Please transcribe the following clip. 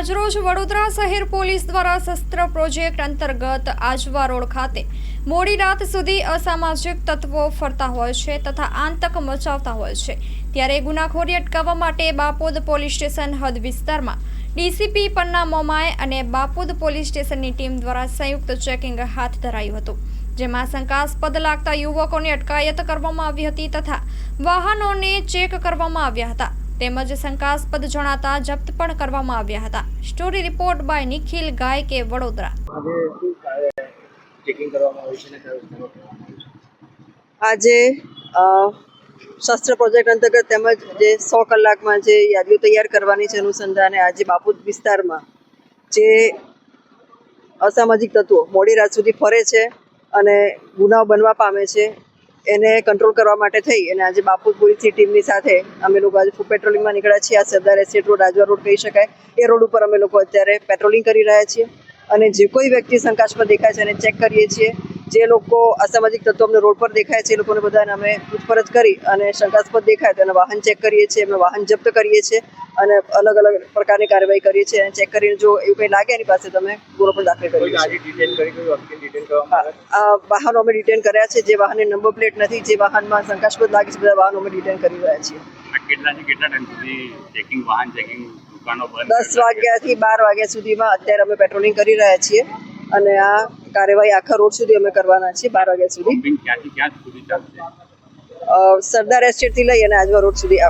આજરોજ વડોદરા શહેર પોલીસ દ્વારા શસ્ત્ર પ્રોજેક્ટ અંતર્ગત આજવા રોડ ખાતે મોડી રાત સુધી અસામાજિક તત્વો ફરતા હોય છે તથા આતંક મચાવતા હોય છે, ત્યારે ગુનાખોરી અટકાવવા માટે બાપોદ પોલીસ સ્ટેશન હદ વિસ્તારમાં ડીસીપી પન્ના મોમાએ અને બાપોદ પોલીસ સ્ટેશનની ટીમ દ્વારા સંયુક્ત ચેકિંગ હાથ ધરાયું હતું, જેમાં શંકાસ્પદ લાગતા યુવકોની અટકાયત કરવામાં આવી હતી તથા વાહનોને ચેક કરવામાં આવ્યા હતા તેમજ શંકાસ્પદ જણાતા જપ્ત પણ કરવામાં આવ્યા હતા। Story report by Nikhil ગાયકે, Vadodara. આજે શસ્ત્ર પ્રોજેક્ટ અંતર્ગત તેમજ જે 100 કલાકમાં જે યાદીઓ તૈયાર કરવાની છે અનુસંધાને આજે બાપોદ વિસ્તારમાં જે અસામાજિક તત્વો મોડી રાત સુધી ફરે છે અને ગુનાઓ બનવા પામે છે એને કંટ્રોલ કરવા માટે થઈ અને આજે બાપોદ પોલીસની ટીમની સાથે અમે લોકો આજે ફૂડ પેટ્રોલિંગમાં નીકળ્યા છીએ। આ સરદાર એસ્ટેટ રોડ, રાજવા રોડ કહી શકાય, એ રોડ ઉપર અમે લોકો અત્યારે પેટ્રોલિંગ કરી રહ્યા છીએ અને જે કોઈ વ્યક્તિ શંકાસ્પદ દેખાય છે એને ચેક કરીએ છીએ। જે લોકો અસામાજિક તત્વો અમને રોડ પર દેખાય છે એ લોકોને બધાને અમે પૂછપરછ કરી અને શંકાસ્પદ દેખાય તો એના વાહન ચેક કરીએ છીએ, એમને વાહન જપ્ત કરીએ છીએ અને અલગ અલગ પ્રકારની કાર્યવાહી કરીએ છીએ અને ચેક કરીને જો એવું કંઈ લાગે એની પાસે તમે ગુનો પણ દાખલ કરીએ છીએ। વાહનો અમે ડિટેન કર્યા છે, જે વાહનની નંબર પ્લેટ નથી, જે વાહનમાં શંકાસ્પદ લાગે છે બધા વાહનો અમે ડિટેન કરી રહ્યા છીએ। 10 વાગ્યાથી 12 વાગ્યા સુધીમાં અત્યારે અમે પેટ્રોલિંગ કરી રહ્યા છીએ અને આ કાર્યવાહી આખા રોડ સુધી અમે કરવાના છીએ 12 વાગ્યા સુધી। સરદાર એસ્ટેટથી લઈ અને આજવા રોડ સુધી